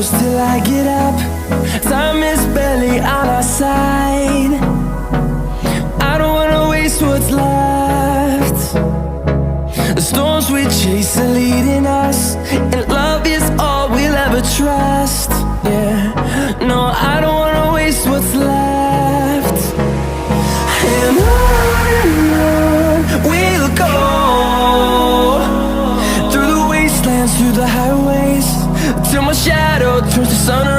close till I get up. Time is barely on our side. I don't wanna waste what's left. The storms we chase are leading us, and love is all we'll ever trust. Yeah, no, I don't wanna waste what's left. And on we'll go, through the wastelands, through the highways, till my shadow turns to sun